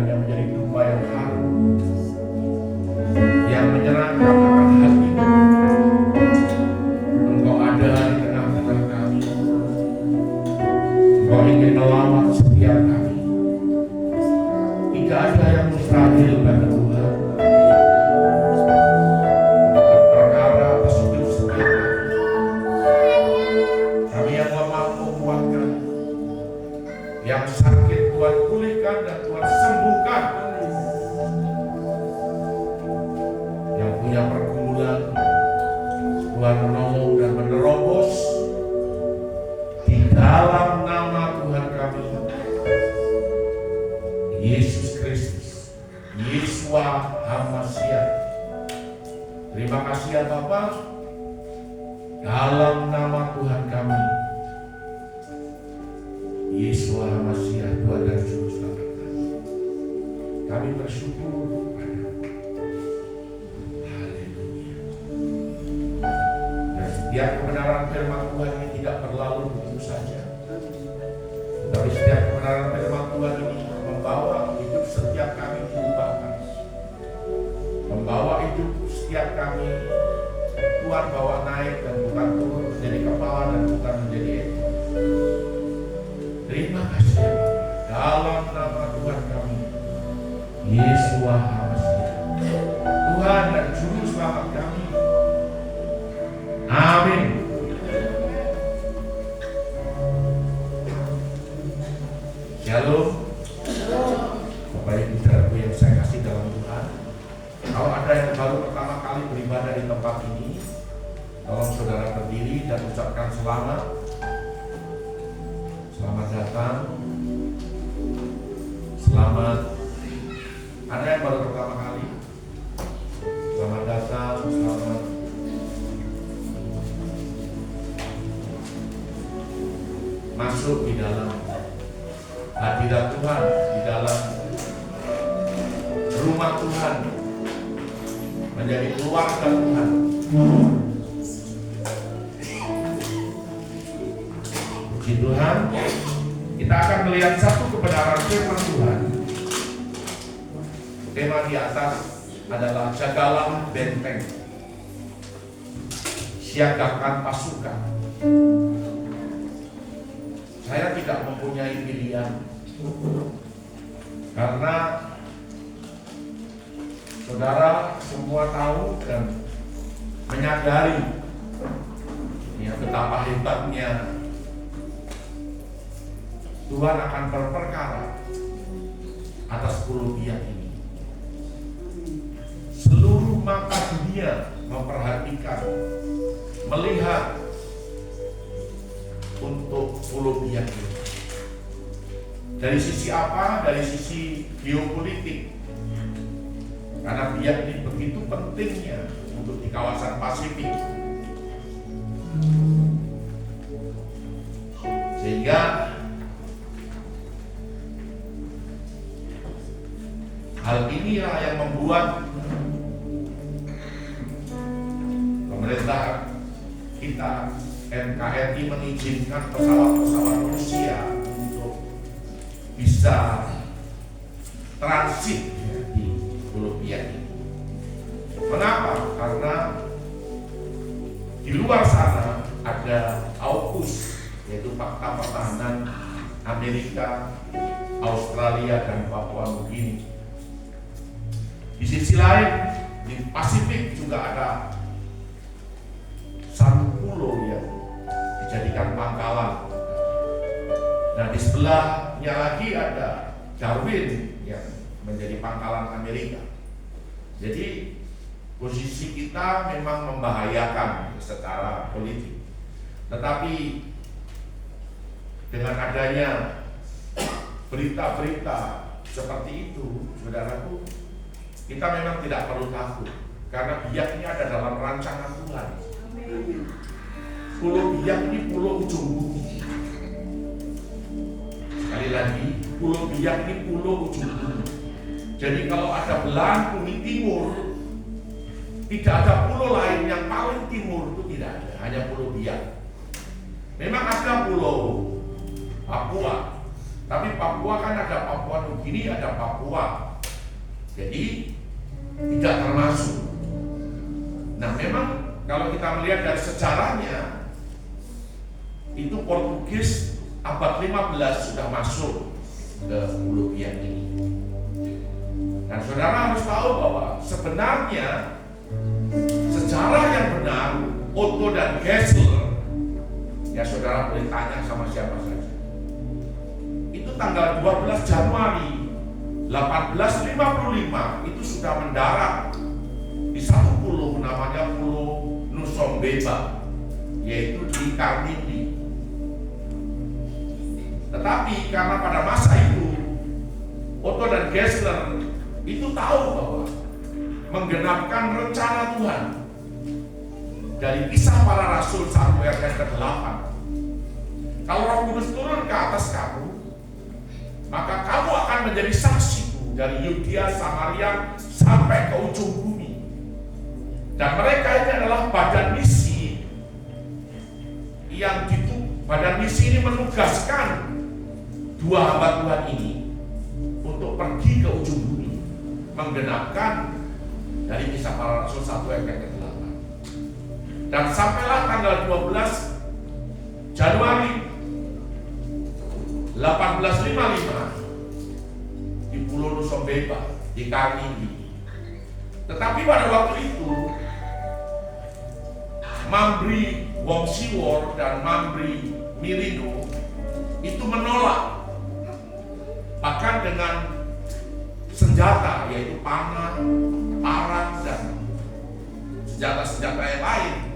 dan yang menjadi domba yang harum, yang menyenangkan akan hati. Engkau ada di tengah-tengah kami. Engkau ingin melawat setiap kami. Tidak ada yang mustahil bagi Tuhan. Perkara atas hidup setiap kami. Kami yang lemah menguatkan, yang sakit Tuhan pulihkan dan Tuhan sembuhkan, yang punya pergumulan Tuhan menolong dan menerobos di dalam nama Tuhan kami Yesus Kristus, Yeshua HaMashiach. Terima kasih ya Bapa, dalam nama Tuhan kami Yeshua HaMashiach, Tuhan dan Juru Selamat kami. Kami bersyukur kepada-Mu. Haleluya. Dan setiap kebenaran firman Tuhan ini tidak berlalu begitu saja, tetapi setiap kebenaran firman Tuhan ini membawa hidup setiap kami diubahkan, membawa hidup setiap kami Tuhan bawa naik dan bukan turun menjadi kepala dan bukan menjadi ekor. Terima kasih ya Bapa, dalam nama Tuhan kami Yeshua HaMashiach, Tuhan dan Juru Selamat kami. Amin. Shalom. Bapak Ibu saudaraku yang saya kasih dalam Tuhan, kalau ada yang baru pertama kali beribadah di tempat ini, tolong saudara berdiri dan ucapkan selamat. Selamat datang. Selamat. Ada yang baru pertama kali? Selamat datang. Selamat. Masuk di dalam hadirat Tuhan, di dalam rumah Tuhan, menjadi keluarga Tuhan. Puji Tuhan. Kita akan melihat satu kebenaran firman Tuhan. Tema di atas adalah jagalah benteng, siagakan pasukan. Saya tidak mempunyai pilihan, karena saudara semua tahu dan menyadari ya, betapa hebatnya Tuhan akan berperkara atas pulau Biak ini. Seluruh mata dunia memperhatikan, melihat untuk pulau Biak ini. Dari sisi apa? Dari sisi geopolitik. Karena Biak ini begitu pentingnya untuk di kawasan Pasifik. Sehingga hal inilah yang membuat pemerintah kita NKRI mengizinkan pesawat-pesawat Rusia untuk bisa transit di Pulau Biak ini. Mengapa? Karena di luar sana ada AUKUS, yaitu Fakta Pertahanan Amerika, Australia, dan Papua Nugini. Di sisi lain, di Pasifik juga ada satu pulau yang dijadikan pangkalan. Nah, di sebelahnya lagi ada Darwin yang menjadi pangkalan Amerika. Jadi posisi kita memang membahayakan secara politik. Tetapi dengan adanya berita-berita seperti itu, saudaraku, kita memang tidak perlu takut, karena Biak ini ada dalam rancangan Tuhan. Pulau Biak ini pulau ujung bumi. Sekali lagi, Pulau Biak ini pulau ujung bumi. Jadi kalau ada belahan bumi timur, tidak ada pulau lain yang paling timur, itu tidak ada, hanya Pulau Biak. Memang ada pulau Papua, Tapi Papua kan ada Papua Nugini, ada Papua. Jadi tidak termasuk. Nah memang kalau kita melihat dari sejarahnya, itu Portugis abad 15 sudah masuk ke Pulau Biak ini. Dan saudara harus tahu bahwa sebenarnya sejarah yang benar Otto dan Gessler, ya saudara boleh tanya sama siapa saja, itu tanggal 12 Januari 1855 itu sudah mendarat di satu pulau namanya Pulau Nusombeba, yaitu di Karnindi. Tetapi karena pada masa itu Otto dan Gessler itu tahu bahwa menggenapkan rencana Tuhan dari Kisah Para Rasul 1 ayat ke-8, kalau Roh Kudus turun ke atas kamu, maka kamu akan menjadi saksi dari Yudea, Samaria sampai ke ujung bumi. Dan mereka ini adalah badan misi yang badan misi ini menugaskan dua hamba Tuhan ini untuk pergi ke ujung bumi, menggenapkan dari Kisah Para Rasul 1 ayat ke-8. Dan sampailah tanggal 12 Januari 1855 di Pulau Nusombeba di Karnindi. Tetapi pada waktu itu Mambri Wongsiwor dan Mambri Mirino itu menolak, bahkan dengan senjata yaitu panah, parang dan senjata-senjata yang lain.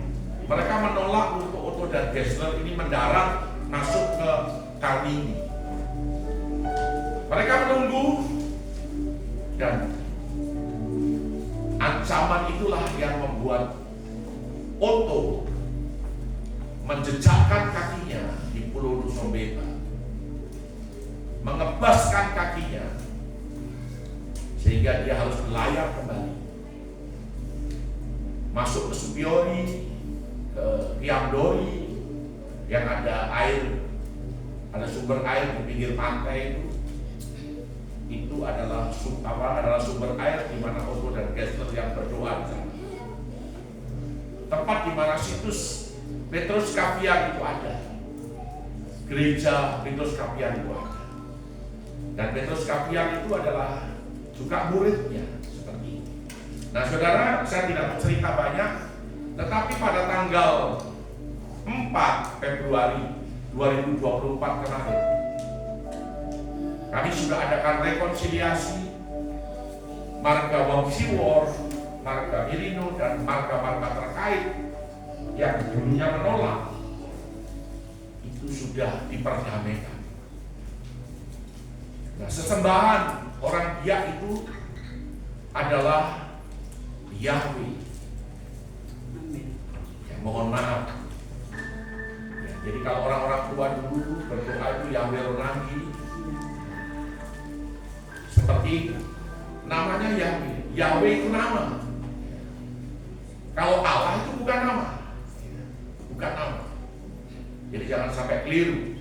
Mereka menolak untuk Otto dan Gessler ini mendarat masuk ke Karnindi. Mereka menunggu, dan ancaman itulah yang membuat Otto menjejakkan kakinya di Pulau Nusombeba, mengebaskan kakinya sehingga dia harus berlayar kembali masuk ke Supiori, ke Kiamdori yang ada air, ada sumber air di pinggir pantai itu adalah sumber air di mana Otto dan Gessler yang berdoa di sana. Tempat di mana situs Petrus Kapian itu ada, gereja Petrus Kapian itu ada, dan Petrus Kapian itu adalah juga muridnya seperti ini. Nah saudara, saya tidak bercerita banyak, tetapi pada tanggal 4 Februari 2024 kemarin, kami sudah adakan rekonsiliasi marga Wongsiwor, marga Mirino, dan marga-marga terkait yang dulunya menolak, itu sudah diperdamaikan. Nah, sesembahan orang Biak itu adalah Yahweh. Ya, mohon maaf. Ya, jadi kalau orang-orang tua dulu berdoa itu Yahweh Ronangi, seperti itu. Namanya Yahweh. Yahweh itu nama. Kalau Allah itu bukan nama. Bukan nama. Jadi jangan sampai keliru.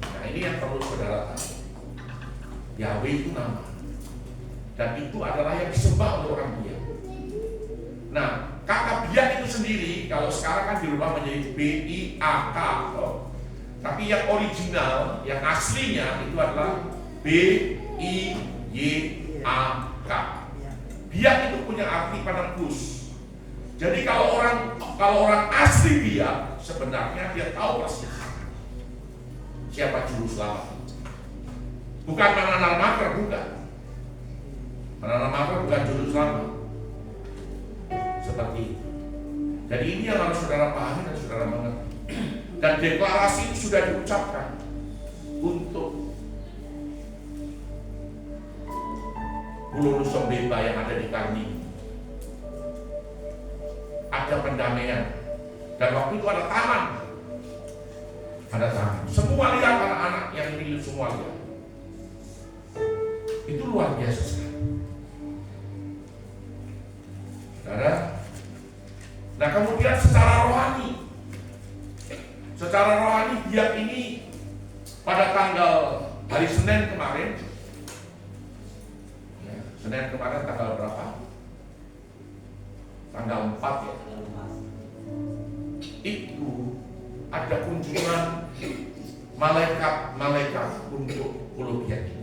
Nah ini yang perlu saudara tahu. Yahweh itu nama. Dan itu adalah yang disembah oleh orang Biak. Nah, kata Biak itu sendiri, kalau sekarang kan dirubah menjadi B-I-A-K. Tapi yang original, yang aslinya itu adalah B-I-Y-A-K. Biak itu punya arti penebus. Jadi kalau orang asli Biak, sebenarnya dia tahu persis siapa juru selamat. Bukan Mananal Makar, bukan. Mananal Makar bukan juru selamat. Seperti itu. Jadi ini yang harus saudara pahami dan saudara mengerti. Dan deklarasi itu sudah diucapkan untuk Pulau Nusombeba yang ada di Karnindi. Ada pendamaian. Dan waktu itu ada taman. Ada taman. Semua lihat anak-anak yang ini semua lihat. Itu luar biasa sekali. Nah kemudian secara rohani Biak ini hari Senin kemarin, ya, Senin kemarin tanggal berapa? Tanggal 4 ya. Itu ada kunjungan malaikat untuk Pulau Biak ini.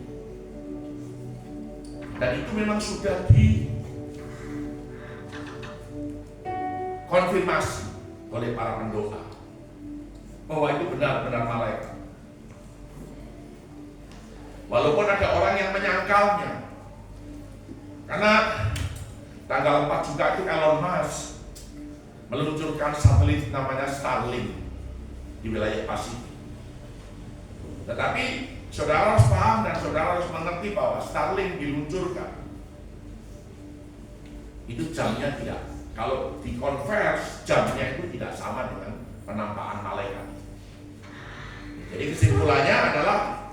Dan itu memang sudah dikonfirmasi oleh para pendoa bahwa itu benar-benar malaikat. Walaupun ada orang yang menyangkalnya, karena tanggal 4 juga itu Elon Musk meluncurkan satelit namanya Starlink di wilayah Pasifik. Tetapi saudara harus paham dan saudara harus mengerti bahwa Starlink diluncurkan itu jamnya tidak, kalau dikonvers jamnya itu tidak sama dengan penampakan malaikat. Jadi kesimpulannya adalah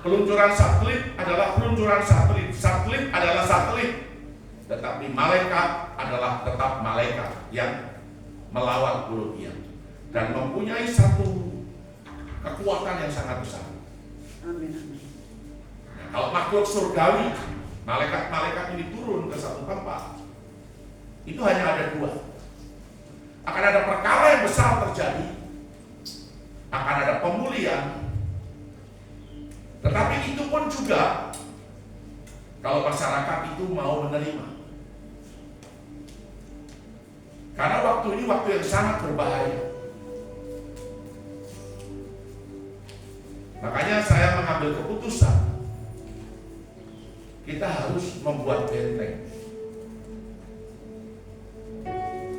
peluncuran satelit adalah peluncuran satelit, satelit adalah satelit, tetapi malaikat adalah tetap malaikat yang melawan Pulau Biak dan mempunyai satu kekuatan yang sangat besar. Amin. Nah, kalau makhluk surgawi, malaikat-malaikat ini turun ke satu tempat, itu hanya ada dua. Akan ada perkara yang besar terjadi, akan ada pemulihan, tetapi itu pun juga kalau masyarakat itu mau menerima. Karena waktu ini waktu yang sangat berbahaya. Makanya saya mengambil keputusan, kita harus membuat benteng.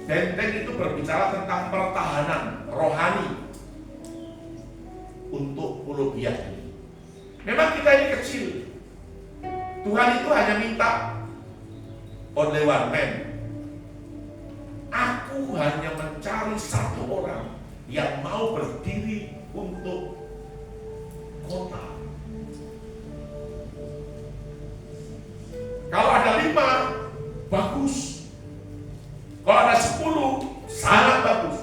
Benteng itu berbicara tentang pertahanan rohani untuk Pulau Biak ini. Memang kita ini kecil. Tuhan itu hanya minta only one man. Aku hanya mencari satu orang yang mau berdiri untuk kota. Kalau ada 5, bagus. Kalau ada 10, sangat bagus.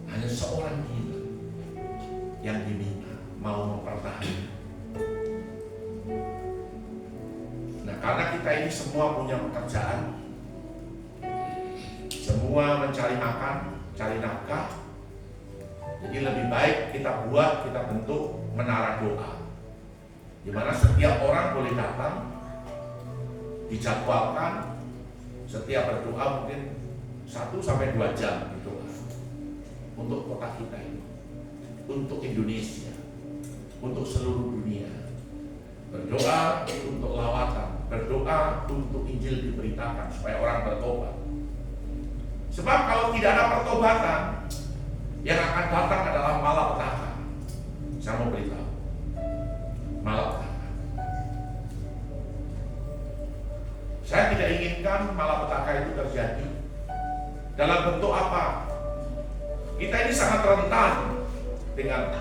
Hanya seorang gila yang diminta mau mempertahankan. Nah, karena kita ini semua punya pekerjaan, semua mencari makan, cari nafkah. Jadi lebih baik kita bentuk menara doa, di mana setiap orang boleh datang, dijadwalkan, setiap berdoa mungkin 1-2 jam berdoa untuk kota kita ini, untuk Indonesia, untuk seluruh dunia. Berdoa untuk lawatan, berdoa untuk Injil diberitakan supaya orang bertobat. Sebab kalau tidak ada pertobatan, yang akan datang adalah malapetaka. Saya mau beritahu, malapetaka. Saya tidak inginkan malapetaka itu terjadi. Dalam bentuk apa? Kita ini sangat rentan dengan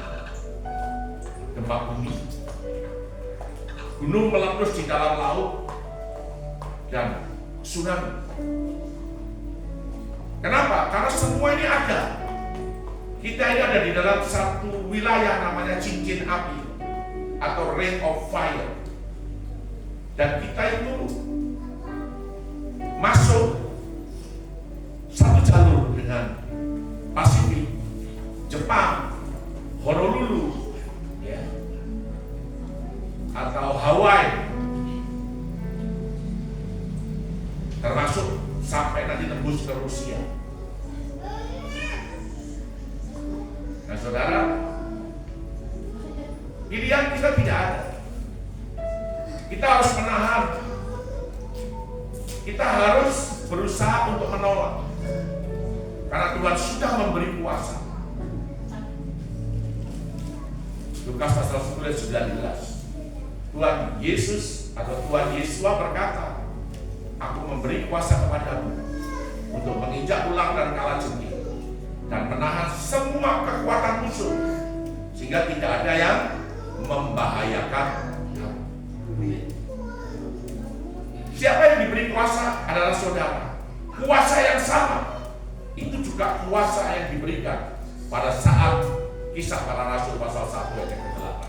gempa bumi, gunung meletus di dalam laut, dan tsunami. Kenapa? Karena semua ini ada. Kita ini ada di dalam satu wilayah namanya cincin api atau ring of fire. Dan kita itu masuk satu jalur dengan Pasifik, Jepang, Honolulu, ya, atau Hawaii, termasuk sampai nanti tembus ke Rusia. Nah, saudara, pilihan kita tidak ada. Kita harus menahan. Kita harus berusaha untuk menolak. Karena Tuhan sudah memberi kuasa. Lukas pasal 10 ayat 19. Tuhan Yesus atau Tuhan Yesus berkata, aku memberi kuasa kepadamu untuk menginjak ulang dan kalajengking dan menahan semua kekuatan musuh sehingga tidak ada yang membahayakan kamu. Siapa yang diberi kuasa adalah saudara. Kuasa yang sama itu juga kuasa yang diberikan pada saat Kisah Para Rasul pasal 1 ayat yang ke-8.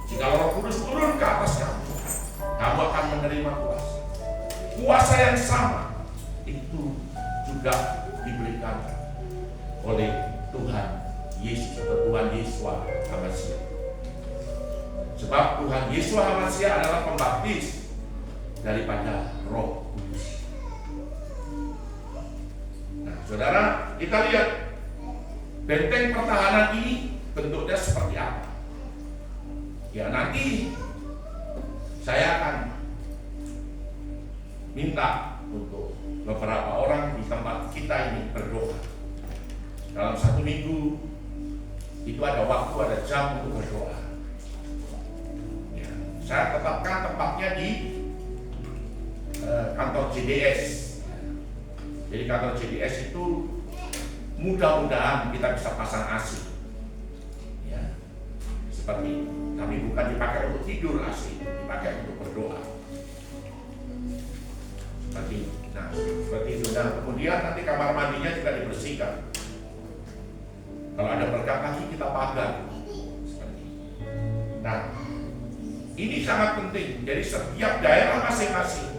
Jika Roh Kudus turun ke atas kamu, kamu akan menerima kuasa. Kuasa yang sama itu juga diberikan oleh Tuhan Yesus atau Tuhan Yesua HaMasiah. Sebab Tuhan Yesua HaMasiah adalah pembaptis daripada Roh Kudus. Nah, saudara, kita lihat benteng pertahanan ini bentuknya seperti apa. Ya, nanti saya akan minta untuk beberapa orang di tempat kita ini berdoa. Dalam 1 minggu itu ada waktu, ada jam untuk berdoa. Ya, saya tetapkan tempatnya di kantor JDS. Jadi kantor JDS itu mudah-mudahan kita bisa pasang AC. Ya, seperti itu. Tapi bukan dipakai untuk tidur AC, dipakai untuk berdoa. Seperti itu. Nah, seperti itu. Dan kemudian nanti kamar mandinya juga dibersihkan. Kalau ada berkat lagi kita pagar. Seperti itu. Nah, ini sangat penting. Jadi setiap daerah masing-masing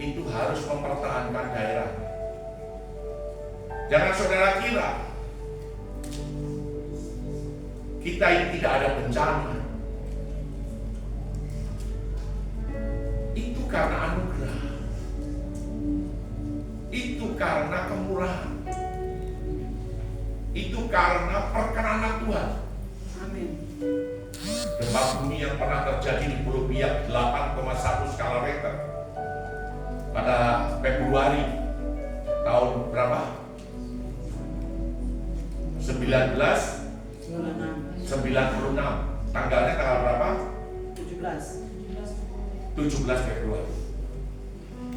itu harus mempertahankan daerah. Jangan saudara kira kita ini tidak ada bencana. Itu karena anugerah. Itu karena kemurahan. Itu karena perkenanan Tuhan. Amin. Gempa bumi yang pernah terjadi di Pulau Biak 8,1 skala Richter pada Februari tahun berapa? 1996. Tanggalnya tanggal berapa? 17 Februari.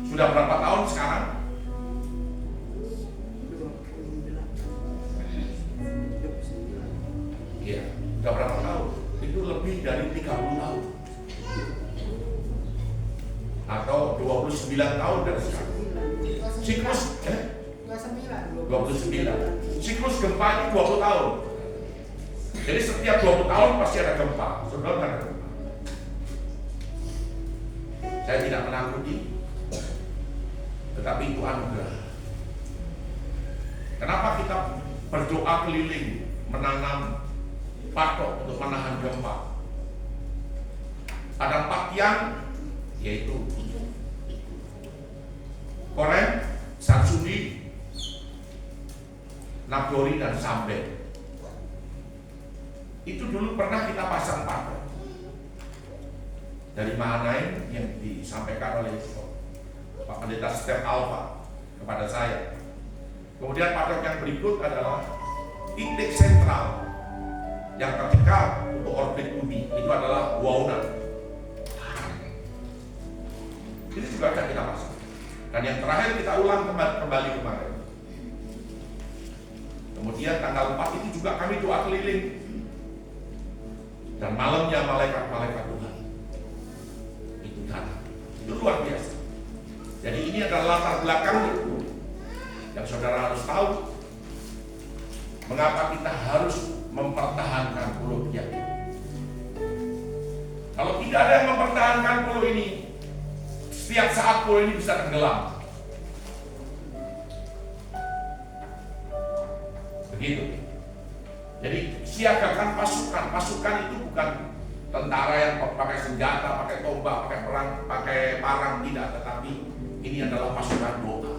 Sudah berapa tahun sekarang? 29. Iya, sudah berapa tahun? Itu lebih dari 30 tahun. Atau 29 tahun dari sekarang. Siklus 29. Siklus gempa itu 20 tahun. Jadi setiap 20 tahun pasti ada gempa. Saudara ada gempa. Saya tidak menakuti, tetapi itu anugerah. Kenapa kita berdoa keliling, menanam patok untuk menahan gempa? Ada 4 tiang, yaitu Korem, Satsudi, Nagori, dan Sambe. Itu dulu pernah kita pasang patok dari Mahanaim yang disampaikan oleh Pak Pendeta Step Alpha kepada saya. Kemudian patok yang berikut adalah titik sentral yang terdekat untuk orbit bumi, itu adalah Wauna. Ini juga akan kita pasang. Dan yang terakhir kita ulang kembali kemarin. Kemudian tanggal 4 itu juga kami doa keliling. Dan malamnya malaikat-malaikat Tuhan itu datang. Itu luar biasa. Jadi ini adalah latar belakangnya yang saudara harus tahu. Mengapa kita harus mempertahankan pulau Biak. Kalau tidak ada yang mempertahankan pulau ini, setiap saat pulau ini bisa tenggelam. Begitu. Jadi siagakan pasukan. Pasukan itu bukan tentara yang pakai senjata, pakai tombak, pakai perang, pakai parang, tidak. Tetapi ini adalah pasukan doa.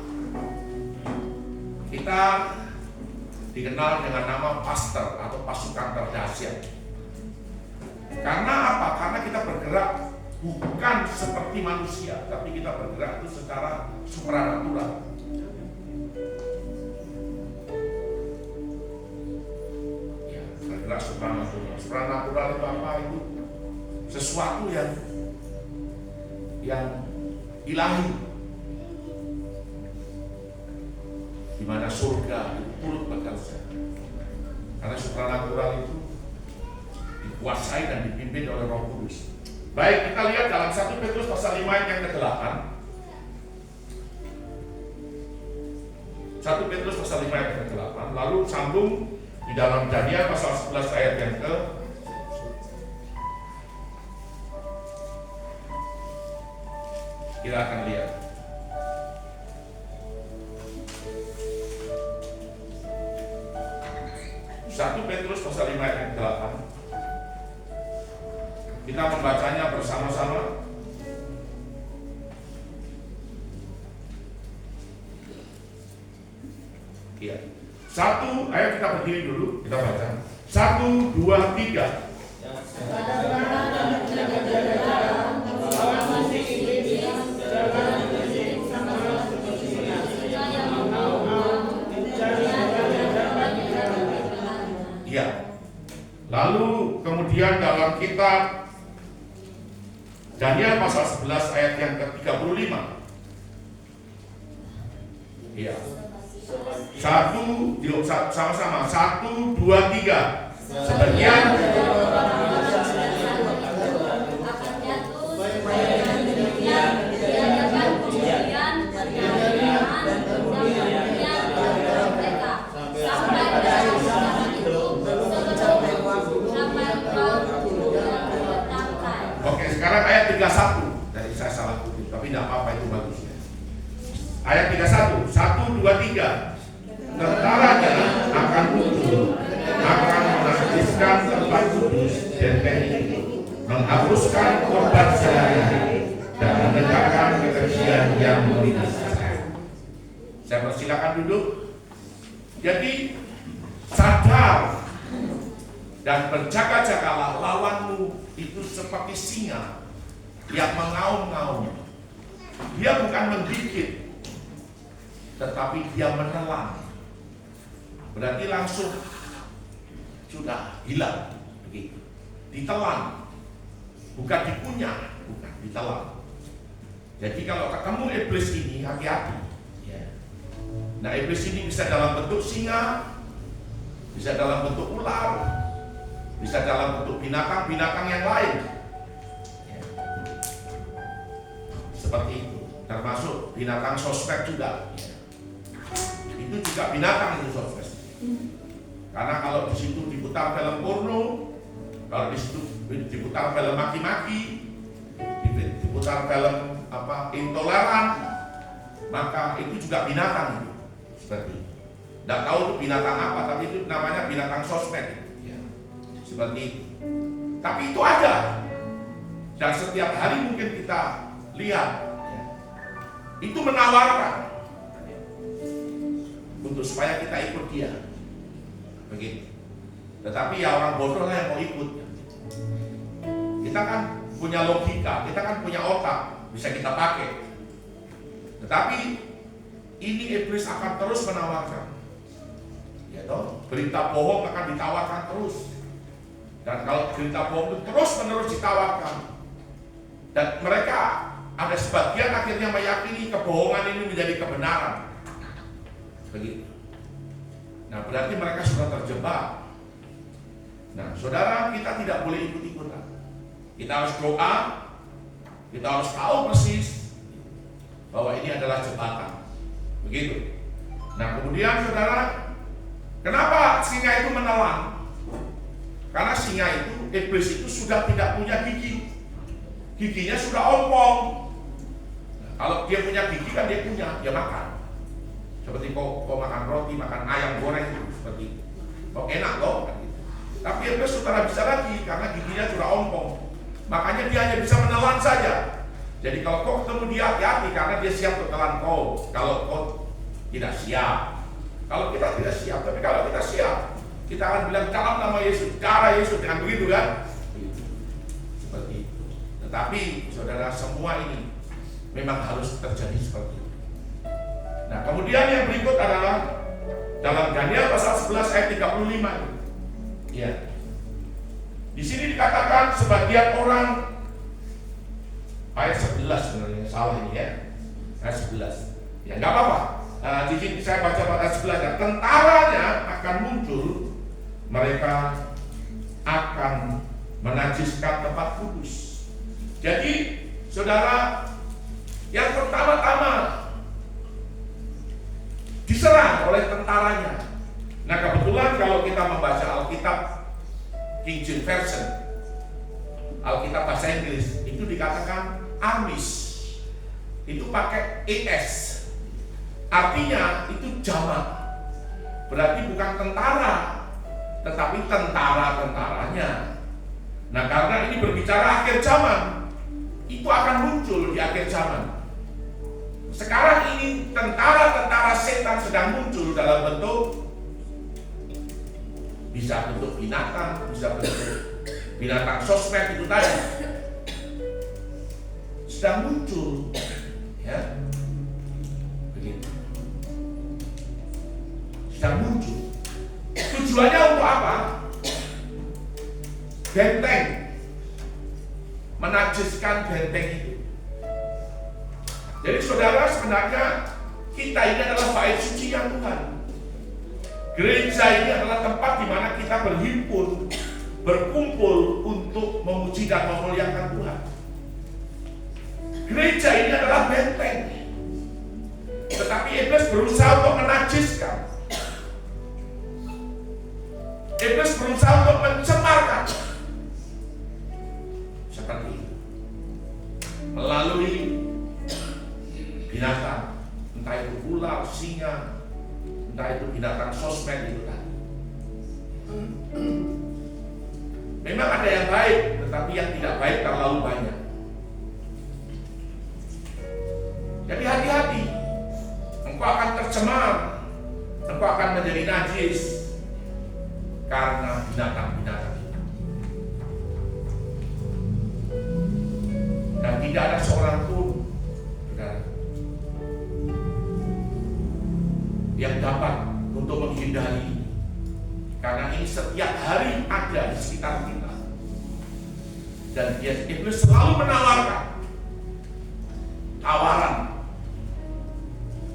Kita dikenal dengan nama pastor atau pasukan terdahsyat. Karena apa? Karena kita bergerak bukan seperti manusia, tapi kita bergerak itu secara supranatural. Ya, bergerak supranatural. Supranatural itu apa? Itu sesuatu yang ilahi, di mana surga itu turut bekerja. Karena supranatural itu dikuasai dan dipimpin oleh Roh Kudus. Baik, kita lihat dalam 1 Petrus pasal 5 ayat yang ke-8. 1 Petrus pasal 5 ayat yang ke-8. Lalu sambung di dalam Daniel pasal 11 ayat yang ke kita akan lihat. Satu Petrus pasal 5 ayat yang ke-8. Kita membacanya bersama-sama. Iya. Satu, ayo kita berdiri dulu, kita baca. 1, 2, 3. Iya. Lalu kemudian dalam kitab Daniel pasal 11 ayat yang ke-35. Iya. Sama-sama. 1, 2, 3. Sebagian Oke, sekarang ayat 31. Dari saya salah kutip, tapi tidak apa-apa, itu bagus ya. Ayat 31, 1, 2, 3. Tentaranya akan muncul, akan menajiskan tempat kudus dan ini, menghapuskan korban sehari-hari dan menegakkan kekejian yang membinasakan. Saya persilakan duduk. Jadi sadar dan berjaga-jagalah, lawanmu itu seperti singa yang mengaum-ngaum. Dia bukan menggigit, tetapi dia menelan. Berarti langsung sudah hilang, begitu. Ditelan, bukan dikunyah, bukan ditelan. Jadi kalau ketemu iblis ini, hati-hati. Nah, iblis ini bisa dalam bentuk singa, bisa dalam bentuk ular, bisa dalam bentuk binatang-binatang yang lain. Seperti itu, termasuk binatang sosmed juga. Itu juga binatang itu sosmed. Karena kalau di situ diputar film porno, kalau di situ diputar film maki-maki, diputar film intoleran, maka itu juga binatang itu. Seperti itu. Tidak tahu itu binatang apa, tapi itu namanya binatang sosmed. Seperti itu. Tapi itu ada. Dan setiap hari mungkin kita lihat, itu menawarkan untuk supaya kita ikut dia. Begitu. Tetapi ya orang bodoh lah yang mau ikut. Kita kan punya logika, kita kan punya otak, bisa kita pakai. Tetapi ini iblis akan terus menawarkan. Ya toh, berita bohong akan ditawarkan terus. Dan kalau berita bohong itu terus-menerus ditawarkan, dan mereka ada sebagian akhirnya meyakini kebohongan ini menjadi kebenaran. Begitu. Nah, berarti mereka sudah terjebak. Nah, saudara, kita tidak boleh ikut-ikutan. Kita harus doa, kita harus tahu persis bahwa ini adalah jebakan. Begitu. Nah, kemudian saudara, kenapa singa itu menelan? Karena singa itu, iblis itu sudah tidak punya gigi. Giginya sudah ompong. Nah, kalau dia punya gigi kan dia makan. Seperti kau makan roti, makan ayam goreng itu seperti itu. Kok enak loh kan gitu. Tapi iblis sudah bisa lagi karena giginya sudah ompong. Makanya dia hanya bisa menelan saja. Jadi kalau kau ketemu dia, hati-hati karena dia siap untuk telan kau. Kalau kau tidak siap, kalau kita tidak siap, tapi kalau kita siap, kita akan bilang dalam nama Yesus, cara Yesus, dengan begitu kan? Seperti itu. Tetapi saudara, semua ini memang harus terjadi seperti itu. Nah, kemudian yang berikut adalah dalam Daniel pasal 11 ayat 35. Ya. Di sini dikatakan sebagian orang, ayat 11 sebenarnya salah ini ya. Ayat 11. Ya, enggak apa-apa. Di sini saya baca ayat 11 ya. Tentaranya akan muncul, mereka akan menajiskan tempat kudus. Jadi, saudara, yang pertama-tama diserang oleh tentaranya Nah kebetulan kalau kita membaca Alkitab King James Version, Alkitab bahasa Inggris, itu dikatakan armies, itu pakai ES, artinya itu jamak, berarti bukan tentara, tetapi tentara-tentaranya. Nah karena ini berbicara akhir zaman, itu akan muncul di akhir zaman. Sekarang ini tentara-tentara setan sedang muncul dalam bentuk, bisa bentuk binatang, bisa bentuk binatang sosmed itu tadi, sedang muncul, ya, begitu, sedang muncul. Tujuannya untuk apa? Benteng, menajiskan benteng itu. Jadi saudara, sebenarnya kita ini adalah bait suci yang Tuhan. Gereja ini adalah tempat di mana kita berhimpun, berkumpul untuk memuji dan memuliakan Tuhan. Gereja ini adalah benteng, tetapi iblis berusaha untuk menajiskan. Iblis berusaha untuk mencemarkan. Seperti itu. Melalui binatang, entah itu ular, singa, entah itu binatang sosmed itu tadi. Memang ada yang baik, tetapi yang tidak baik terlalu banyak. Jadi hati-hati, engkau akan tercemar, engkau akan menjadi najis karena binatang-binatang itu. Dan tidak ada seorang pun yang dapat untuk menghindari ini, karena ini setiap hari ada di sekitar kita, dan iblis selalu menawarkan tawaran.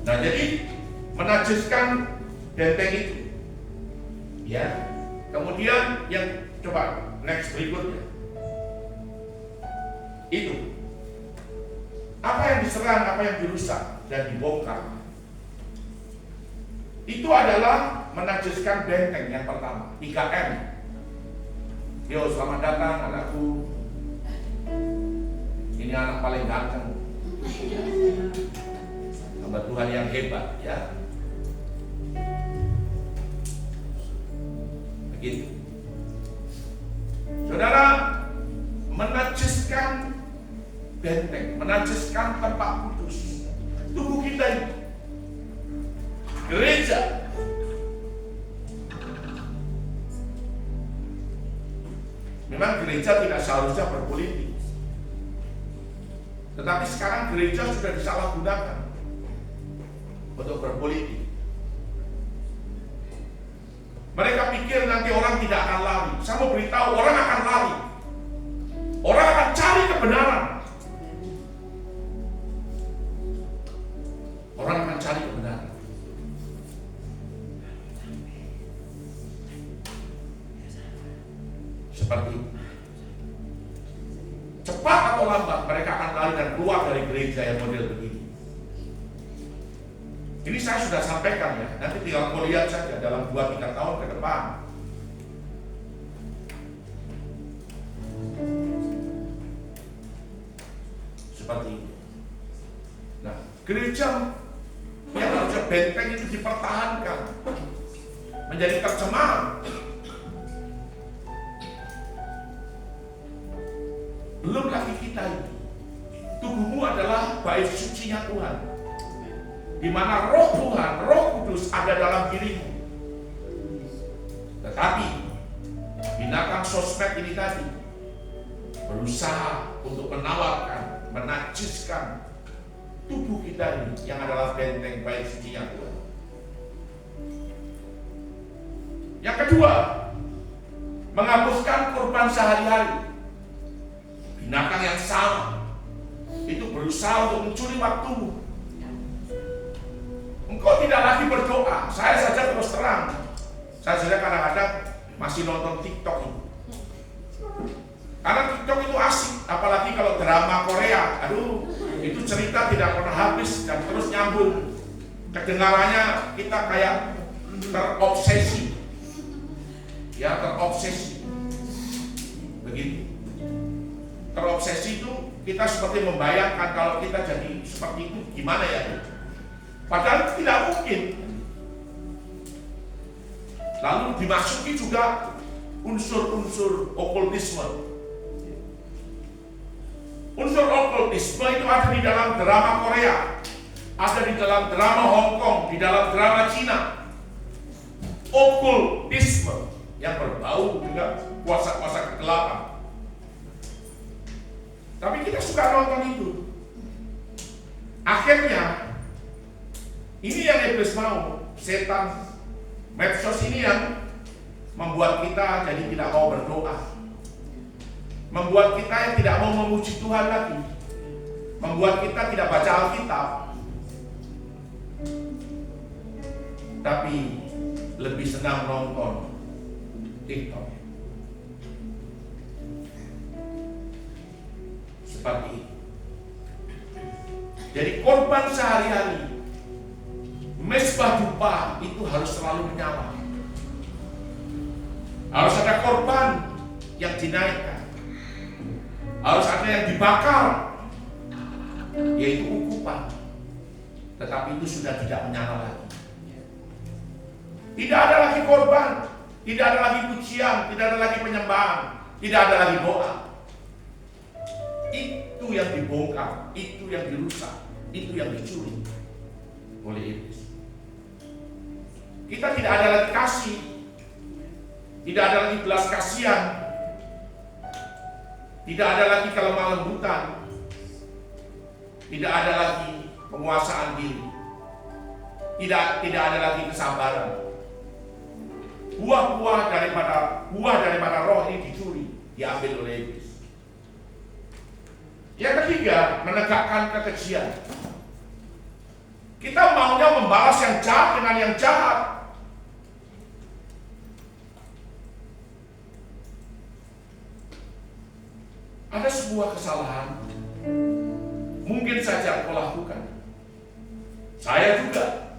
Nah jadi menajiskan benteng itu, ya. Kemudian yang coba next berikutnya, itu apa yang diserang, apa yang dirusak dan dibongkar. Itu adalah menajiskan benteng yang pertama, 3M. Yo, selamat datang anakku. Ini anak paling ganteng. Hamba Tuhan yang hebat, ya. Begitu. Saudara, menajiskan benteng, menajiskan tempat kudus tubuh kita ini. Gereja memang gereja tidak seharusnya berpolitik, tetapi sekarang gereja sudah disalahgunakan untuk berpolitik. Mereka pikir nanti orang tidak akan lari. Saya mau beritahu, orang akan lari. Orang akan cari kebenaran. Orang akan cari kebenaran. Seperti cepat atau lambat mereka akan lari dan keluar dari gereja yang model begini. Ini saya sudah sampaikan, ya. Nanti tinggal kau lihat saja dalam 2-3 tahun ke depan. Seperti itu. Nah, gereja yang harusnya benteng itu dipertahankan, menjadi tercemar. Belum lagi kita ini. Tubuhmu adalah bait sucinya Tuhan, di mana Roh Tuhan, Roh Kudus ada dalam dirimu. Tetapi binatang sosmed ini tadi berusaha untuk menawarkan, menajiskan tubuh kita ini yang adalah benteng bait sucinya Tuhan. Yang kedua, menghapuskan kurban sehari-hari. Binatang yang sama itu berusaha untuk mencuri waktumu. Engkau tidak lagi berdoa. Saya saja terus terang, saya saja kadang-kadang masih nonton TikTok ini. Karena TikTok itu asik, apalagi kalau drama Korea. Aduh, itu cerita tidak pernah habis dan terus nyambung. Kedengarannya kita kayak terobsesi. ya terobsesi. Begitu. Terobsesi itu kita seperti membayangkan kalau kita jadi seperti itu gimana ya? Padahal tidak mungkin. Lalu dimasuki juga unsur-unsur okultisme. Unsur okultisme itu ada di dalam drama Korea, ada di dalam drama Hong Kong, di dalam drama Cina. Okultisme yang berbau dengan kuasa-kuasa kegelapan. Tapi kita suka nonton itu. Akhirnya, ini yang iblis mau, setan, medsos ini yang membuat kita jadi tidak mau berdoa, membuat kita yang tidak mau memuji Tuhan lagi, membuat kita tidak baca Alkitab, tapi lebih senang nonton TikTok. Seperti itu. Jadi korban sehari-hari, mezbah dupa itu harus selalu menyala. Harus ada korban yang dinaikkan, harus ada yang dibakar, yaitu ukupan. Tetapi itu sudah tidak menyala lagi. Tidak ada lagi korban, tidak ada lagi pujian, tidak ada lagi penyembahan, tidak ada lagi doa. Itu yang dibongkar, itu yang dirusak, itu yang dicuri oleh iblis. Kita tidak ada lagi kasih, tidak ada lagi belas kasihan, tidak ada lagi kelemah lembutan, tidak ada lagi penguasaan diri, tidak ada lagi kesabaran. Buah daripada roh ini dicuri, diambil oleh iblis. Yang ketiga, menegakkan kekejian. Kita maunya membalas yang jahat dengan yang jahat. Ada sebuah kesalahan, mungkin saja kau lakukan. Saya juga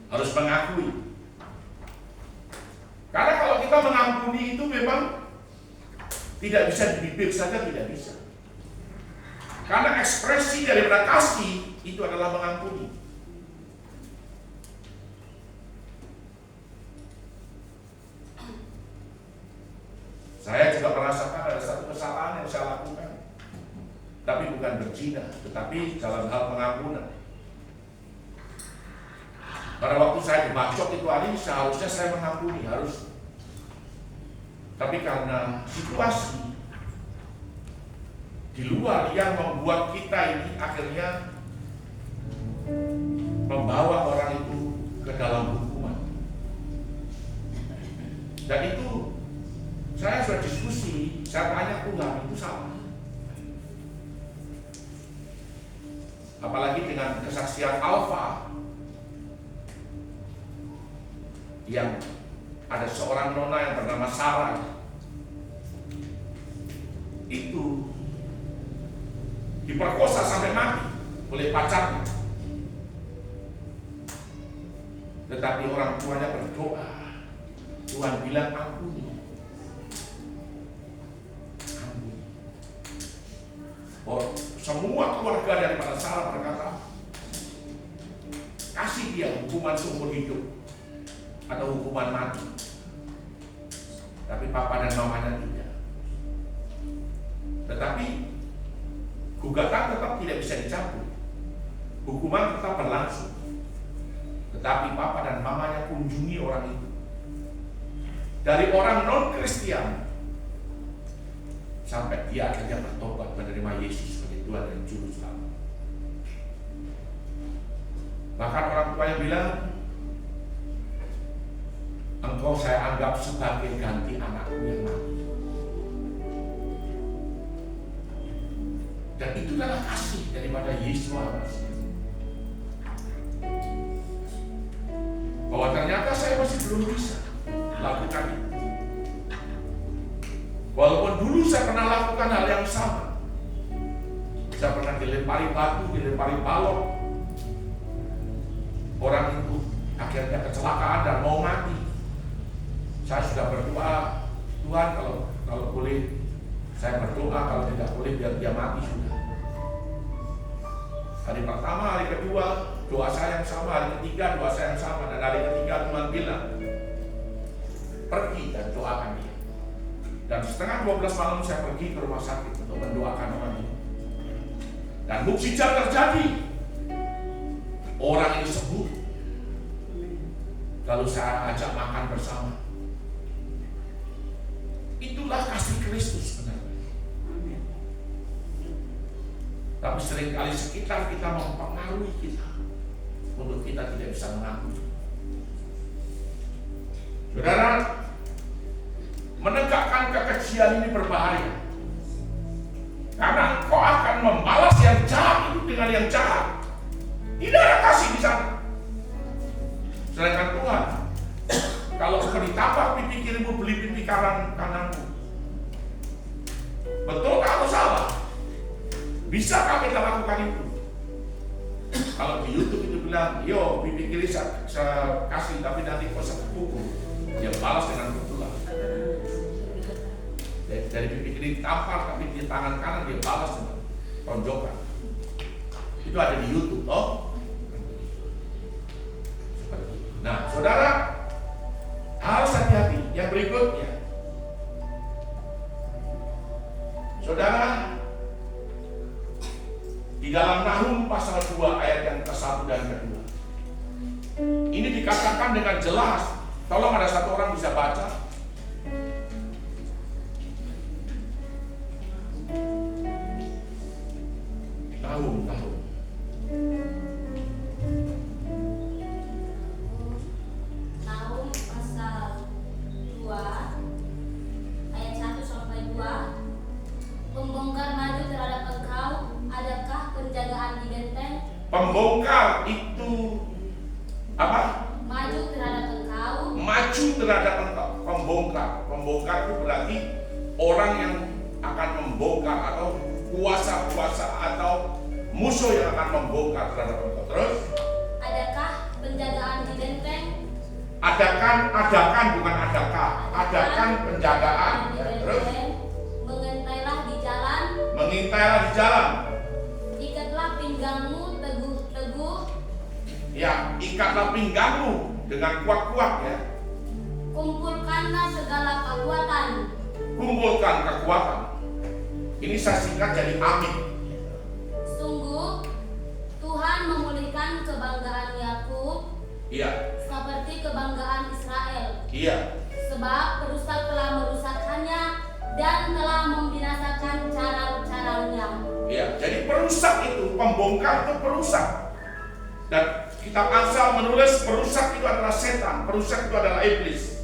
harus mengakui. Karena kalau kita mengampuni itu memang tidak bisa di bibir saja, tidak bisa. Karena ekspresi daripada kasih itu adalah mengampuni. Saya juga merasakan ada satu kesalahan yang saya lakukan, tapi bukan berzina, tetapi dalam hal pengampunan. Pada waktu saya dibacok itu hari, seharusnya saya mengampuni, harus. Tapi karena situasi di luar yang membuat kita ini akhirnya membawa orang itu ke dalam hukuman. Dan itu saya sudah diskusi, saya tanya Tuhan, itu salah. Apalagi dengan kesaksian Alfa yang ada seorang nona yang bernama Sarah, itu diperkosa sampai mati oleh pacarnya. Tetapi orang tuanya berdoa, Tuhan bilang ampuni. Oh, semua keluarga daripada Sarah berkata, kasih dia hukuman seumur hidup atau hukuman mati. Tapi papa dan mamanya tidak. Tetapi gugatan tetap tidak bisa dicabut, hukuman tetap berlangsung. Tetapi papa dan mamanya kunjungi orang itu. Dari orang non-Kristian sampai dia akhirnya bertobat, menerima Yesus sebagai Tuhan dan Juru Selamat. Bahkan orang tuanya bilang, engkau saya anggap sebagai ganti anakku yang mati. Dan itu adalah kasih daripada Yesus Kristus. Bahwa ternyata saya masih belum bisa lakukan itu. Walaupun dulu saya pernah lakukan hal yang sama. Saya pernah dilempari batu, dilempari balok. Orang itu akhirnya kecelakaan dan mau mati. Saya sudah berdoa, Tuhan kalau boleh saya berdoa, kalau tidak boleh biar dia mati sudah. Hari pertama, hari kedua doa saya yang sama, hari ketiga doa saya yang sama, dan hari ketiga Tuhan bilang pergi dan doakan dia. Dan setengah 12 malam saya pergi ke rumah sakit untuk mendoakan orang ini. Dan mukjizat terjadi. Orang ini sembuh. Lalu saya ajak makan bersama. Itulah kasih Kristus sebenarnya. Tapi seringkali sekitar kita mempengaruhi kita untuk kita tidak bisa mengakui. Saudara, menegakkan kekejian ini berbahaya. Karena engkau akan membalas yang jahat itu dengan yang jahat. Tidak ada kasih di sana. Sedangkan Tuhan, kalau engkau ditambah pipi kirimu, beli pipi kananmu. Betul atau salah? Bisa kita lakukan itu? Kalau di YouTube itu bilang, yo pipi kiri saya kasih, tapi nanti kau pukul. Dia balas dengan pukulan. Dari pipi kiri ditampar, tapi di tangan kanan dia balas dengan tonjokan. Itu ada di YouTube, toh? Nah, saudara harus hati-hati. Yang berikutnya, saudara, di dalam Nahum pasal 2 ayat yang ke-1 dan ke-2, ini dikatakan dengan jelas. Tolong ada satu orang bisa baca. Nahum. Nahum pasal 2 ayat 1 sampai 2. Pembongkar maju terhadap engkau, adakah penjagaan di benteng? Pembongkar itu apa? Maju terhadap engkau. Maju terhadap engkau. Pembongkar itu berarti orang yang akan membongkar, atau kuasa-kuasa atau musuh yang akan membongkar terhadap engkau. Terus? Adakah penjagaan di benteng? Adakan bukan adakah. Adakan penjagaan. Terus? Mengintailah di jalan. Ikatlah pinggangmu teguh-teguh. Ya, ikatlah pinggangmu dengan kuat-kuat ya. Kumpulkanlah segala kekuatan. Kumpulkan kekuatan. Ini saya singkat jadi amin. Sungguh Tuhan memulihkan kebanggaan Yakub. Iya. Seperti kebanggaan Israel. Iya. Sebab perusak telah merusakkannya dan telah membinasakan cara-caranya. Iya, jadi perusak itu, pembongkar itu perusak. Dan kitab Amsal menulis perusak itu adalah setan, perusak itu adalah iblis.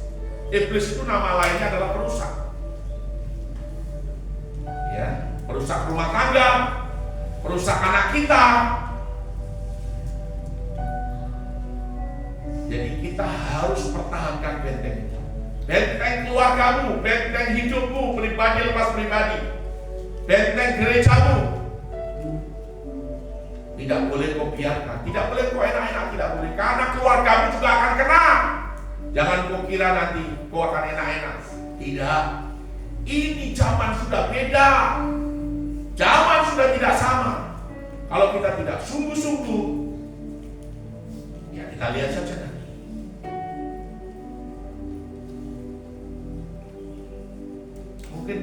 Iblis itu nama lainnya adalah perusak. Ya, perusak rumah tangga, perusak anak kita. Jadi kita harus pertahankan benteng itu. Benteng keluargamu, benteng hidupmu, pribadi lepas pribadi, benteng gerejamu. Tidak boleh kau biarkan, tidak boleh kau enak-enak, tidak boleh. Karena keluargamu juga akan kena. Jangan kau kira nanti kau akan enak-enak. Tidak. Ini zaman sudah beda. Zaman sudah tidak sama. Kalau kita tidak sungguh-sungguh, ya kita lihat saja nanti. Mungkin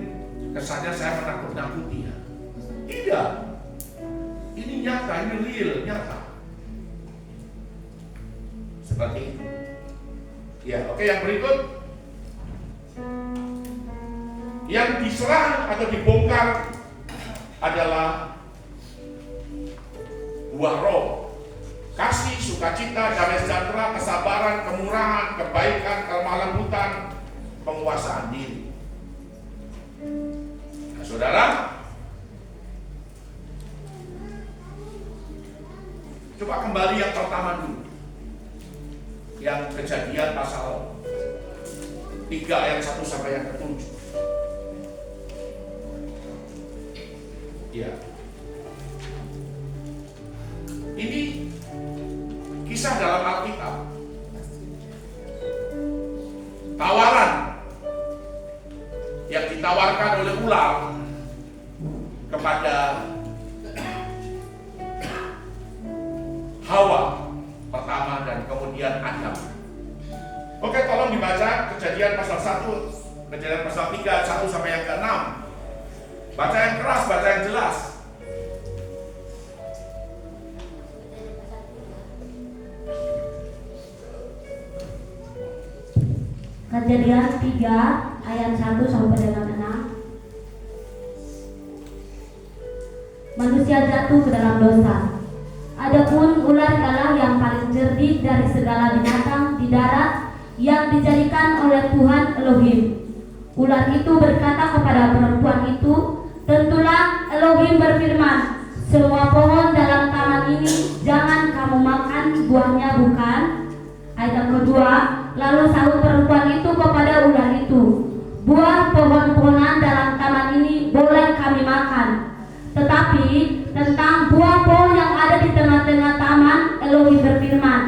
kesannya saya menakut-nakuti ya. Tidak. Ini nyata, ini real, nyata. Seperti itu. Ya, oke, yang berikut. Yang diserang atau dibongkar adalah buah roh. Kasih, sukacita, damai sejahtera, kesabaran, kemurahan, kebaikan, kelemah lembutan, penguasaan diri. Nah, saudara, coba kembali yang pertama dulu. Yang Kejadian pasal 3 ayat 1 sampai yang ke-7. Ya. Ini kisah dalam Alkitab. Tawaran kepada Hawa pertama dan kemudian Adam. Oke, tolong dibaca Kejadian pasal 1, Kejadian pasal 3, 1 sampai yang ke-6. Baca yang keras, baca yang jelas. Kejadian 3 ayat 1 sampai dengan 6. Manusia jatuh ke dalam dosa. Adapun ular ialah yang paling cerdik dari segala binatang di darat yang dijadikan oleh Tuhan Elohim. Ular itu berkata kepada perempuan itu, tentulah Elohim berfirman, semua pohon dalam taman ini jangan kamu makan buahnya, bukan? Ayat yang kedua, lalu sahut perempuan itu kepada ular itu, buah pohon-pohonan dalam taman ini boleh kami makan, tetapi tentang buah pohon yang ada di tengah-tengah taman, Elohim berfirman,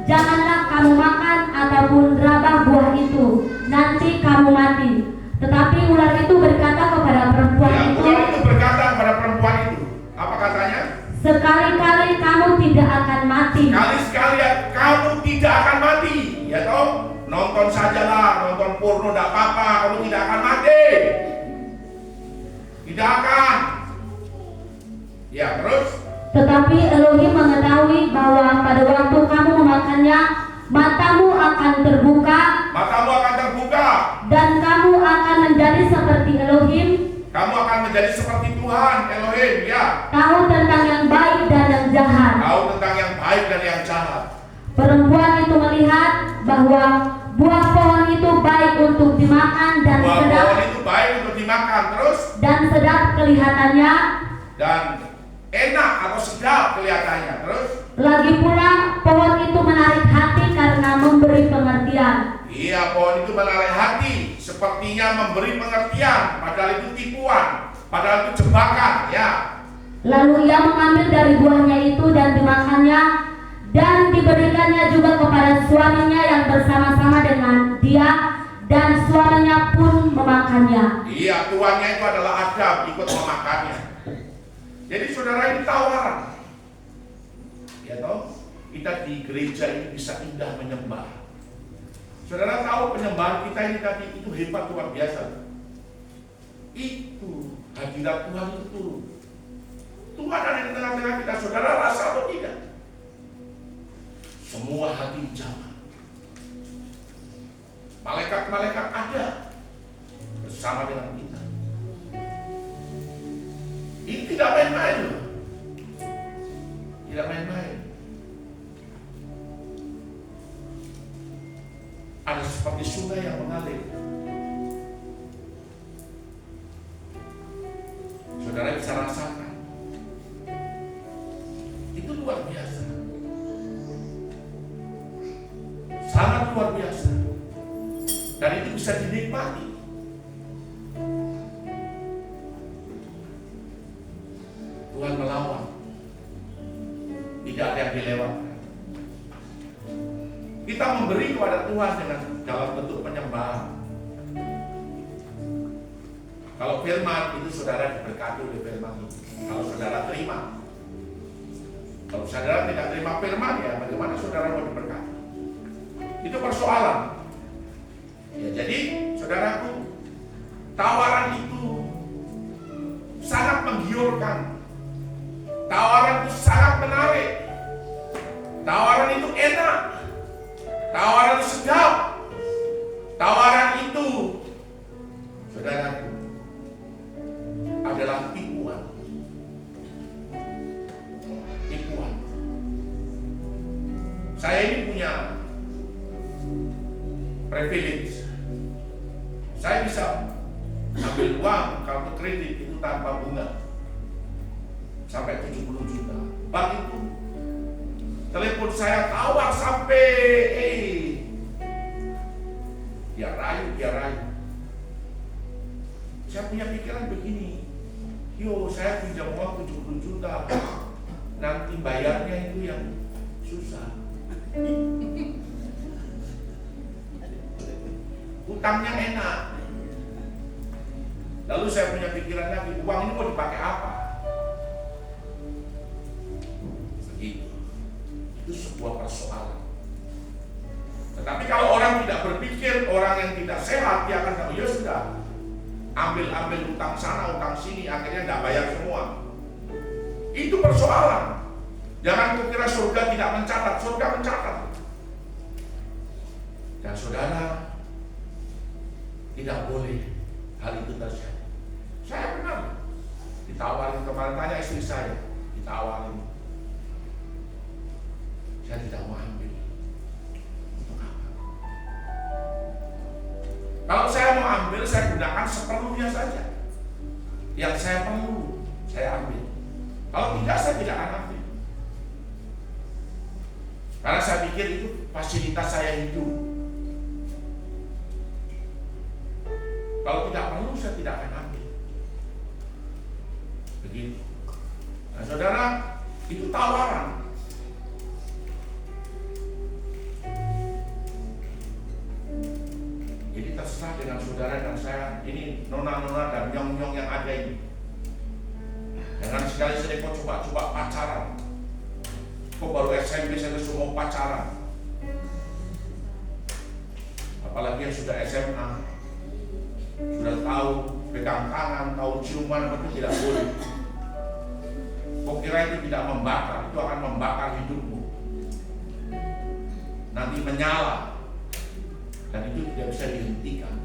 janganlah kamu makan ataupun rabah buah itu, nanti kamu mati. Tetapi ular itu berkata kepada perempuan itu, ular itu berkata kepada perempuan itu, apa katanya? Sekali-kali kamu tidak akan mati. Sekali-sekali kamu tidak akan mati. Ya toh, nonton sajalah, nonton porno tidak apa-apa, kamu tidak akan mati. Tidak akan. Ya, terus? Tetapi Elohim mengetahui bahwa pada waktu kamu memakannya, matamu akan terbuka. Matamu akan terbuka. Dan kamu akan menjadi seperti Elohim. Kamu akan menjadi seperti Tuhan Elohim, ya. Tahu tentang yang baik dan yang jahat. Tahu tentang yang baik dan yang jahat. Perempuan itu melihat bahwa buah pohon itu baik untuk dimakan dan buah sedap. Pohon itu baik untuk dimakan, terus? Dan sedap kelihatannya. Dan enak atau sedap kelihatannya, terus? Lagi pula pohon itu menarik hati karena memberi pengertian. Iya, pohon itu menarik hati, sepertinya memberi pengertian, padahal itu tipuan, padahal itu jebakan, ya. Lalu ia mengambil dari buahnya itu dan dimakannya, dan diberikannya juga kepada suaminya yang bersama-sama dengan dia, dan suaminya pun memakannya. Iya, tuannya itu adalah Adam, ikut memakannya. Jadi saudara, ini tawaran. Ya toh, kita di gereja ini bisa indah menyembah. Saudara tahu penyembahan kita ini tadi itu hebat, luar biasa. Itu hadirat Tuhan itu turun. Tuhan ada di tengah-tengah kita, saudara rasa atau tidak? Semua hati dijamah. Malaikat-malaikat ada bersama dengan kita. Ini tidak main-main loh. Tidak main-main. Ada seperti sungai yang mengalir. Saudara bisa rasakan. Itu luar biasa. Sangat luar biasa. Dan itu bisa dinikmati. Tuhan melawan. Tidak ada yang dilewatkan. Kita memberi kepada Tuhan dengan dalam bentuk penyembahan. Kalau firman itu saudara diberkati oleh firman itu. Kalau saudara terima. Kalau saudara tidak terima firman, ya bagaimana saudara mau diberkati? Itu persoalan. Ya, jadi saudaraku, tawaran itu sangat menggiurkan. Tawaran itu sangat menarik. Tawaran itu enak. Tawaran itu sedap. Tawaran itu, saudaraku, adalah tipuan. Tipuan. Saya ini punya privilege. Saya bisa ambil uang kartu kredit itu tanpa bunga sampai 70 juta. Bang itu telepon saya tawar sampai dia rayu. Saya punya pikiran begini, saya pinjam uang 70 juta, nanti bayarnya itu yang susah. Utangnya enak. Lalu saya punya pikiran lagi, uang ini mau dipakai apa? sehat, dia akan ya sudah ambil utang sana, utang sini, akhirnya tidak bayar semua. Itu persoalan. Jangan kukira surga tidak mencatat, surga mencatat. Dan saudara, tidak boleh hal itu terjadi. Saya pernah ditawarin kemarin, tanya istri saya, ditawarin. Saya tidak mau ambil. Untuk apa? Kalau saya mau ambil, saya gunakan seperlunya saja. Yang saya perlu, saya ambil. Kalau tidak, saya tidak akan ambil. Karena saya pikir itu fasilitas saya hidup. Kalau tidak perlu, saya tidak akan ambil. Begitu. Nah, saudara, itu tawaran. Jadi terserah dengan saudara dan saya. Ini nona-nona dan nyong-nyong yang ada ini. Jangan sekali-sekali kau coba-coba pacaran. Kok baru SMP saya semua pacaran. Apalagi yang sudah SMA, sudah tahu pegang tangan, tahu ciuman, itu tidak boleh. Kok kira itu tidak membakar? Itu akan membakar hidupmu. Nanti menyala. Dan itu tidak bisa dihentikan.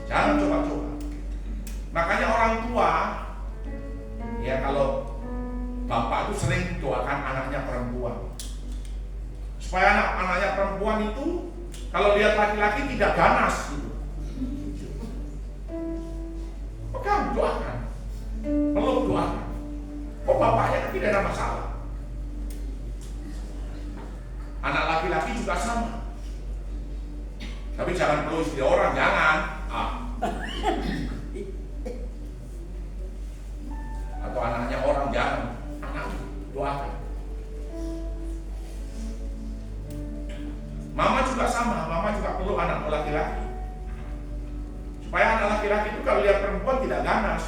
Jangan coba-coba. Makanya orang tua, ya kalau bapak itu sering doakan anaknya perempuan, supaya anak-anaknya perempuan itu kalau lihat laki-laki tidak ganas gitu. Pegang, doakan, peluk, doakan. Kok bapaknya kan tidak ada masalah. Anak laki-laki juga sama. Tapi jangan peluk istri orang, jangan. Atau anaknya orang, jangan. Anak doakan. Mama juga sama, mama juga perlu anak laki-laki. Supaya anak laki-laki itu kalau lihat perempuan tidak ganas.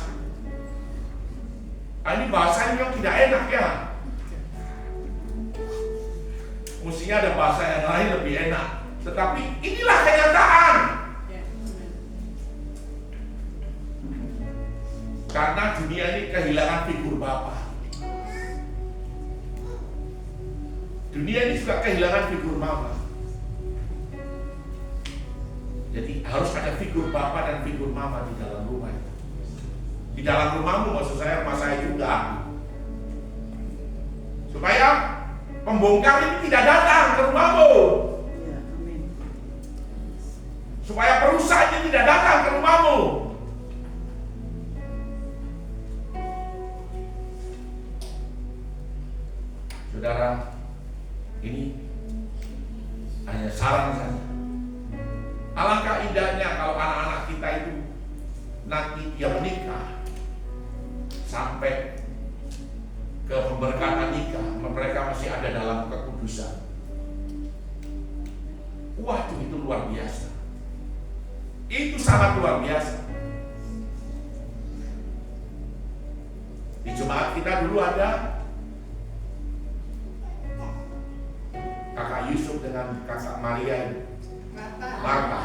Ini bahasanya yang tidak enak ya. Mestinya ada bahasa yang lain lebih enak. Tetapi inilah kenyataan. Karena dunia ini kehilangan figur Bapa. Dunia ini juga kehilangan figur Mama. Jadi harus ada figur Bapa dan figur Mama di dalam rumah. Di dalam rumahmu, maksud saya rumah saya juga. Supaya pembongkar ini tidak datang ke rumahmu. Supaya perusahaan ini tidak datang ke rumahmu. Saudara, ini hanya saran saja. Alangkah indahnya kalau anak-anak kita itu nanti dia menikah sampai ke pemberkatan nikah, mereka masih ada dalam kekudusan. Waduh, itu luar biasa. Itu sangat luar biasa. Di jemaat kita dulu ada kakak Yusuf dengan kakak Maria ini. Marta.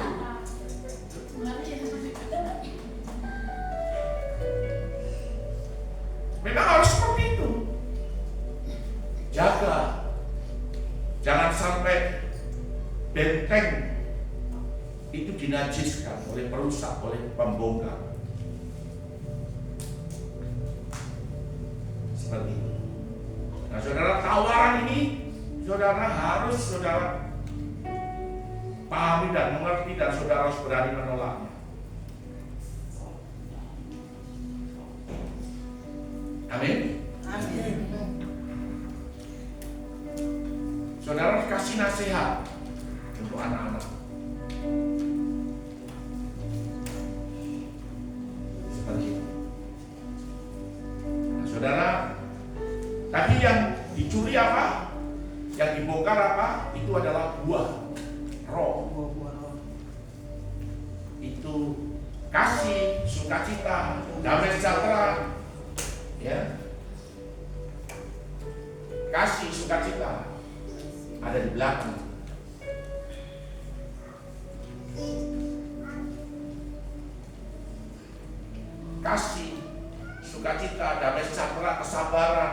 Memang harus seperti itu. Jaga. Jangan sampai benteng itu dinajiskan oleh perusak, oleh pembongkar. Seperti itu. Nah, saudara, tawaran ini saudara harus pahami dan mengerti, dan saudara harus berani menolaknya. Amin. Amin. Saudara kasih nasihat untuk anak-anak. Seperti itu. Nah, saudara, tadi yang dicuri apa? Yang dibongkar apa? Itu adalah buah roh. Itu kasih, sukacita, damai sejahtera, ya. Kasih, sukacita ada di belakang. Kasih, sukacita, damai sejahtera, kesabaran,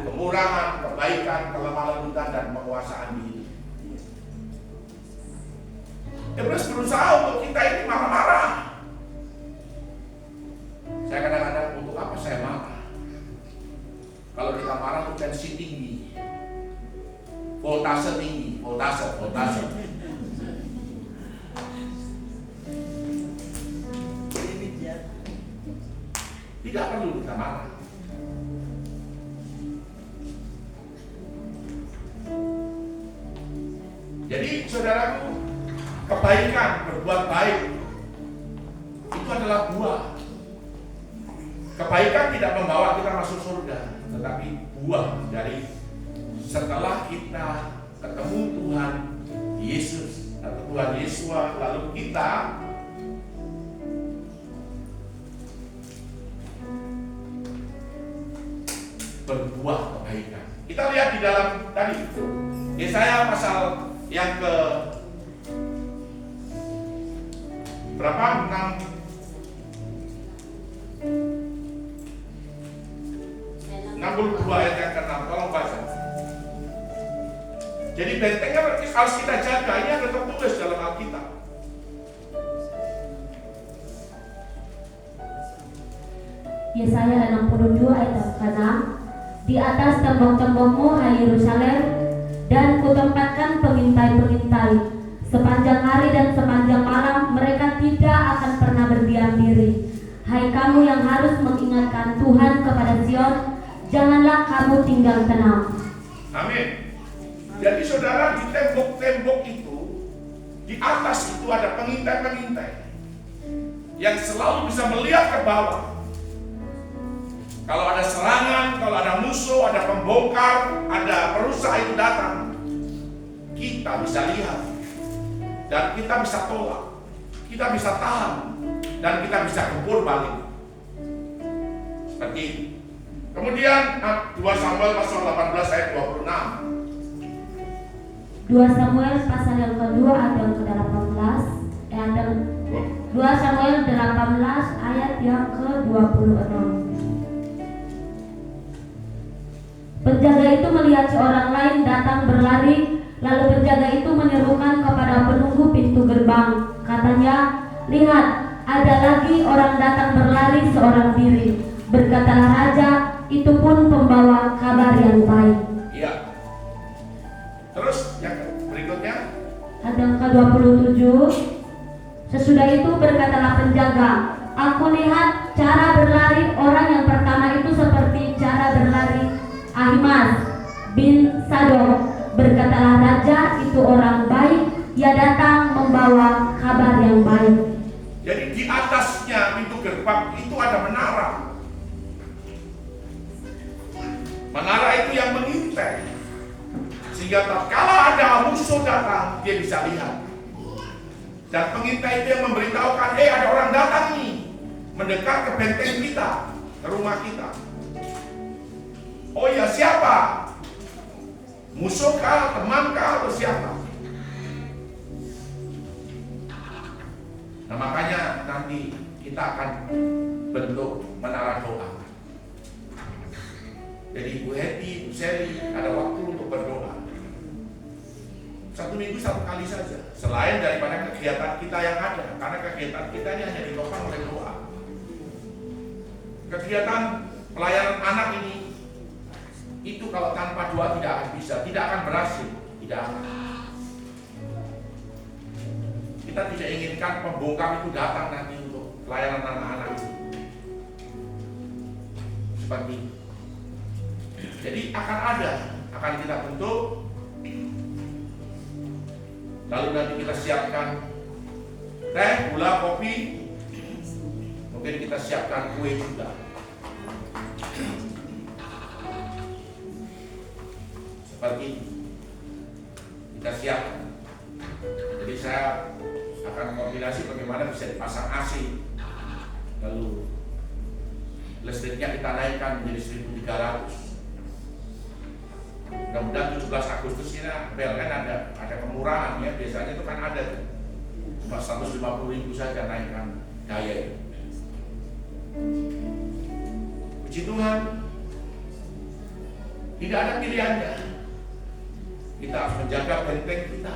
kemurahan, kebaikan, kelemah lembutan, dan penguasaan diri. Iblis berusaha untuk kita ini marah-marah. Saya kadang-kadang, untuk apa saya marah? Kalau kita marah itu tensi tinggi, voltase tinggi, voltase. Tidak perlu kita marah. Jadi saudaraku, kebaikan, berbuat baik itu adalah buah. Kebaikan tidak membawa kita masuk surga, tetapi buah dari setelah kita ketemu Tuhan Yesus atau Tuhan Yesua, lalu kita berbuah kebaikan. Kita lihat di dalam tadi Yesaya pasal yang ke berapa? 62 ayat yang ke-6. Tolong baca. Jadi bentengnya harus kita jaga. Ini ada tertulis dalam Alkitab. Yesaya 62 ayat ke-6. Di atas tembok-tembokmu, hai Yerusalem, dan kutempatkan pengintai-pengintai. Sepanjang hari dan sepanjang malam mereka tidak akan pernah berdiam diri. Hai kamu yang harus mengingatkan Tuhan kepada Sion, janganlah kamu tinggal tenang. Amin. Jadi saudara, di tembok-tembok itu, di atas itu ada pengintai-pengintai yang selalu bisa melihat ke bawah. Kalau ada serangan, kalau ada musuh, ada pembongkar, ada perusak itu datang, kita bisa lihat dan kita bisa tolak, kita bisa tahan, dan kita bisa gempur balik. Seperti itu. Kemudian 2 Samuel pasal 18 ayat 26. 2 Samuel pasal yang kedua ayat yang ke-18. 2 Samuel 18 ayat yang ke-26. Penjaga itu melihat seorang lain datang berlari, lalu penjaga itu menyerukan kepada penunggu pintu gerbang. Katanya, lihat, ada lagi orang datang berlari seorang diri. Berkatalah raja, itu pun pembawa kabar yang baik. Iya. Terus yang berikutnya, Ayat yang ke-27. Sesudah itu berkatalah penjaga, aku lihat cara berlari orang yang pertama itu seperti cara berlari Ahimaaz bin Sadok. Berkatalah raja, itu orang baik, ia datang membawa kabar yang baik. jadi di atasnya pintu gerbang itu ada menara. Menara itu yang mengintai, sehingga tatkala ada musuh datang, dia bisa lihat. Dan pengintai itu yang memberitahukan, ada orang datang nih, mendekat ke benteng kita, ke rumah kita. Oh ya, siapa? Musuhkah, temankah, atau siapa? Nah makanya nanti kita akan bentuk menara doa. Jadi Bu Heti, Bu Seli ada waktu untuk berdoa. 1 minggu 1 kali saja. Selain daripada kegiatan kita yang ada, karena kegiatan kita ini hanya ditopang oleh doa. Kegiatan pelayanan anak ini, itu kalau tanpa doa tidak akan bisa, tidak akan berhasil, tidak akan. Kita tidak inginkan pembongkar itu datang nanti untuk pelayanan anak-anak itu. Seperti itu. Jadi akan kita bentuk, lalu nanti kita siapkan teh, gula, kopi, mungkin kita siapkan kue juga. Seperti itu. Kita siapkan. Jadi saya akan koordinasi bagaimana bisa dipasang AC, lalu listriknya kita naikkan menjadi 1.300. Mudah-mudahan 17 Agustus ini PLN ada kemurahan ya, biasanya itu kan ada tuh. Cuma 150.000 saja naikkan daya itu. Puji Tuhan, tidak ada pilihannya. Kita harus menjaga benteng kita,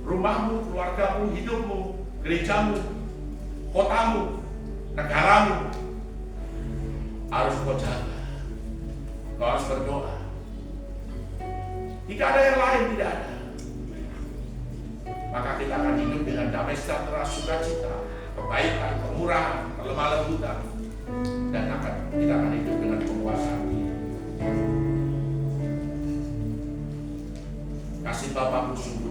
rumahmu, keluargamu, hidupmu, gerejamu, kotamu, negaramu. Harus kau jaga. Kau harus berdoa. Tidak ada yang lain, tidak ada. Maka kita akan hidup dengan damai sejahtera, sukacita, kebaikan, kemurahan, kelemah lembutan, dan kita akan hidup dengan penguasaan Dia. Kasih Bapa sungguh